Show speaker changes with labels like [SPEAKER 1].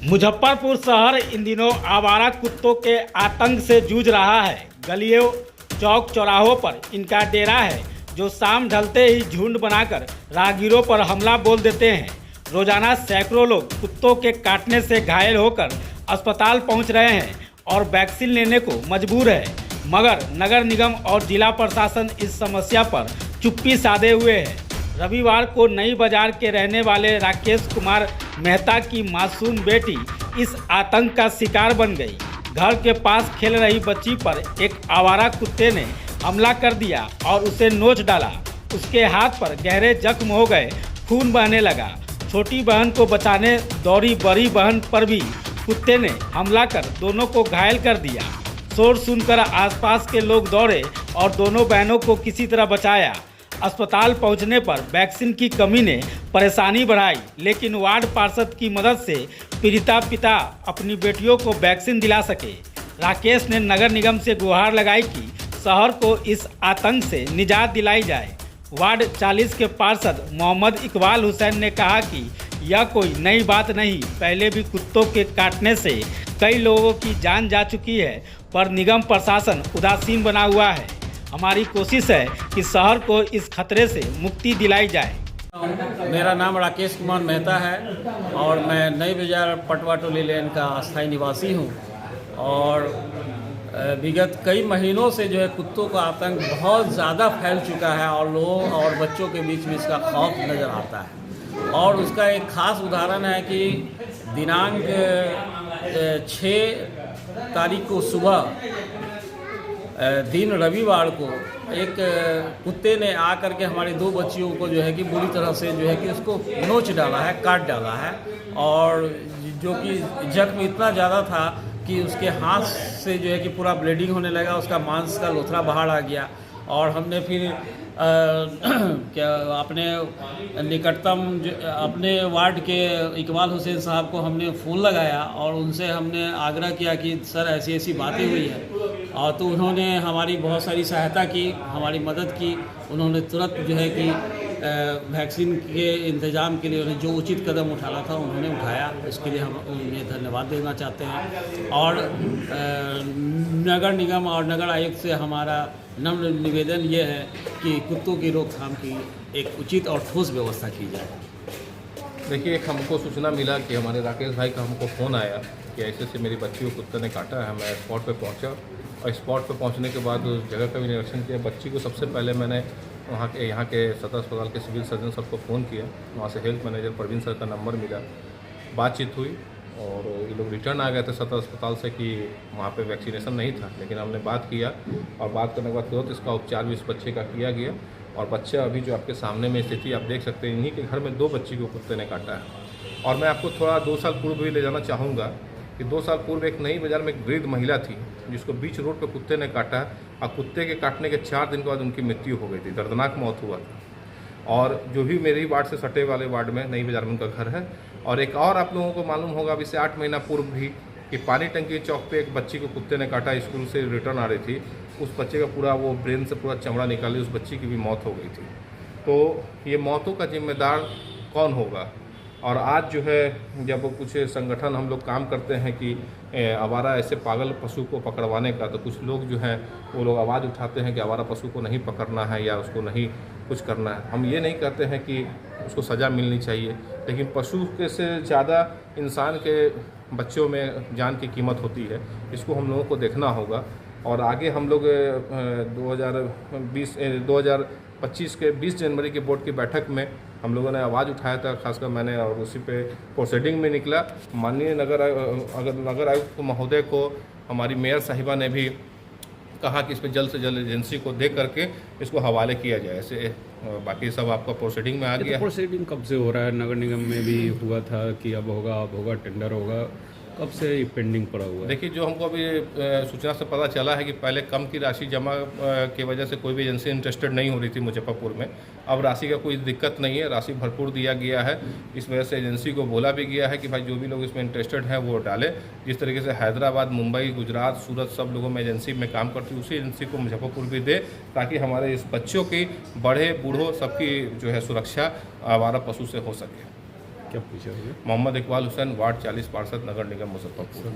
[SPEAKER 1] मुजफ्फरपुर शहर इन दिनों आवारा कुत्तों के आतंक से जूझ रहा है। गलियों, चौक चौराहों पर इनका डेरा है, जो शाम ढलते ही झुंड बनाकर राहगीरों पर हमला बोल देते हैं। रोजाना सैकड़ों लोग कुत्तों के काटने से घायल होकर अस्पताल पहुंच रहे हैं और वैक्सीन लेने को मजबूर है, मगर नगर निगम और जिला प्रशासन इस समस्या पर चुप्पी साधे हुए है। रविवार को नई बाजार के रहने वाले राकेश कुमार मेहता की मासूम बेटी इस आतंक का शिकार बन गई। घर के पास खेल रही बच्ची पर एक आवारा कुत्ते ने हमला कर दिया और उसे नोच डाला। उसके हाथ पर गहरे जख्म हो गए, खून बहने लगा। छोटी बहन को बचाने दौड़ी बड़ी बहन पर भी कुत्ते ने हमला कर दोनों को घायल कर दिया। शोर सुनकर आसपास के लोग दौड़े और दोनों बहनों को किसी तरह बचाया। अस्पताल पहुंचने पर वैक्सीन की कमी ने परेशानी बढ़ाई, लेकिन वार्ड पार्षद की मदद से पीड़िता पिता अपनी बेटियों को वैक्सीन दिला सके। राकेश ने नगर निगम से गुहार लगाई कि शहर को इस आतंक से निजात दिलाई जाए। वार्ड 40 के पार्षद मोहम्मद इकबाल हुसैन ने कहा कि यह कोई नई बात नहीं, पहले भी कुत्तों के काटने से कई लोगों की जान जा चुकी है, पर निगम प्रशासन उदासीन बना हुआ है। हमारी कोशिश है कि शहर को इस खतरे से मुक्ति दिलाई जाए।
[SPEAKER 2] मेरा नाम राकेश कुमार मेहता है और मैं नई बाजार पटवा टोली लेन का अस्थायी निवासी हूँ। और विगत कई महीनों से जो है कुत्तों का आतंक बहुत ज़्यादा फैल चुका है और लोगों और बच्चों के बीच में इसका खौफ नज़र आता है। और उसका एक ख़ास उदाहरण है कि दिनांक 6 तारीख को सुबह दिन रविवार को एक कुत्ते ने आकर के हमारी 2 बच्चियों को जो है कि बुरी तरह से जो है कि उसको नोच डाला है, काट डाला है। और जो कि जख्म इतना ज़्यादा था कि उसके हाथ से जो है कि पूरा ब्लीडिंग होने लगा, उसका मांस का लोथड़ा बाहर आ गया। और हमने फिर क्या अपने निकटतम अपने वार्ड के इकबाल हुसैन साहब को हमने फ़ोन लगाया और उनसे हमने आग्रह किया कि सर ऐसी ऐसी बातें हुई है। और तो उन्होंने हमारी बहुत सारी सहायता की, हमारी मदद की। उन्होंने तुरंत जो है कि वैक्सीन के इंतज़ाम के लिए उन्हें जो उचित कदम उठाना था उन्होंने उठाया। इसके लिए हम उन्हें धन्यवाद देना चाहते हैं। और नगर निगम और नगर आयुक्त से हमारा नम्र निवेदन ये है कि कुत्तों की रोकथाम की एक उचित और ठोस व्यवस्था की जाए।
[SPEAKER 3] देखिए, एक हमको सूचना मिला कि हमारे राकेश भाई का हमको फ़ोन आया कि ऐसे से मेरी बच्ची को कुत्ते ने काटा है। मैं स्पॉट पे पहुंचा और स्पॉट पे पहुंचने के बाद उस जगह का भी निरीक्षण किया। बच्ची को सबसे पहले मैंने यहाँ के सदर अस्पताल के सिविल सर्जन सर को फ़ोन किया। वहाँ से हेल्थ मैनेजर प्रवीण सर का नंबर मिला, बातचीत हुई और ये लोग रिटर्न आ गए थे सदर अस्पताल से कि वहाँ पे वैक्सीनेशन नहीं था। लेकिन हमने बात किया और बात करने के बाद तुरंत इसका उपचार भी इस बच्चे का किया गया। और बच्चा अभी जो आपके सामने में स्थिति आप देख सकते हैं, इन्हीं के घर में 2 बच्ची को कुत्ते ने काटा है। और मैं आपको थोड़ा 2 साल पूर्व भी ले जाना चाहूँगा कि 2 साल पूर्व एक नई बाज़ार में एक वृद्ध महिला थी जिसको बीच रोड पर कुत्ते ने काटा और कुत्ते के काटने के 4 दिन के बाद उनकी मृत्यु हो गई थी। दर्दनाक मौत हुआ था। और जो भी मेरी वार्ड से सटे वाले वार्ड में नई बाज़ार में उनका घर है। और एक और आप लोगों को मालूम होगा अभी से 8 महीना पूर्व भी कि पानी टंकी चौक पे एक बच्ची को कुत्ते ने काटा। स्कूल से रिटर्न आ रही थी, उस बच्चे का पूरा वो ब्रेन से पूरा चमड़ा निकाली, उस बच्ची की भी मौत हो गई थी। तो ये मौतों का जिम्मेदार कौन होगा? और आज जो है जब कुछ संगठन हम लोग काम करते हैं कि आवारा ऐसे पागल पशु को पकड़वाने का, तो कुछ लोग जो हैं वो लोग आवाज़ उठाते हैं कि आवारा पशु को नहीं पकड़ना है या उसको नहीं कुछ करना है। हम ये नहीं कहते हैं कि उसको सज़ा मिलनी चाहिए, लेकिन पशु के से ज़्यादा इंसान के बच्चों में जान की कीमत होती है। इसको हम लोगों को देखना होगा। और आगे हम लोग 2025 के 20 जनवरी के बोर्ड की बैठक में हम लोगों ने आवाज़ उठाया था, खासकर मैंने, और उसी पे प्रोसीडिंग में निकला। माननीय नगर आयुक्त महोदय को हमारी मेयर साहिबा ने भी कहा कि इस पर जल्द से जल्द एजेंसी को दे करके इसको हवाले किया जाए। ऐसे बाकी सब आपका प्रोसीडिंग में आ गया।
[SPEAKER 4] प्रोसीडिंग कब से हो रहा है? नगर निगम में भी हुआ था कि अब होगा टेंडर होगा, कब से पेंडिंग पड़ा हुआ है?
[SPEAKER 3] देखिए, जो हमको अभी सूचना से पता चला है कि पहले कम की राशि जमा की वजह से कोई भी एजेंसी इंटरेस्टेड नहीं हो रही थी मुजफ्फरपुर में। अब राशि का कोई दिक्कत नहीं है, राशि भरपूर दिया गया है। इस वजह से एजेंसी को बोला भी गया है कि भाई जो भी लोग इसमें इंटरेस्टेड हैं वो डालें। जिस तरीके से हैदराबाद, मुंबई, गुजरात, सूरत सब लोगों में एजेंसी में काम करती है, उसी एजेंसी को मुजफ्फरपुर भी दे, ताकि हमारे इस बच्चों की, बड़े बूढ़ों सबकी जो है सुरक्षा आवारा पशु से हो सके।
[SPEAKER 4] क्या पूछा होगा?
[SPEAKER 3] मोहम्मद इकबाल हुसैन, वार्ड 40 पार्षद, नगर निगम मुजफ्फरपुर।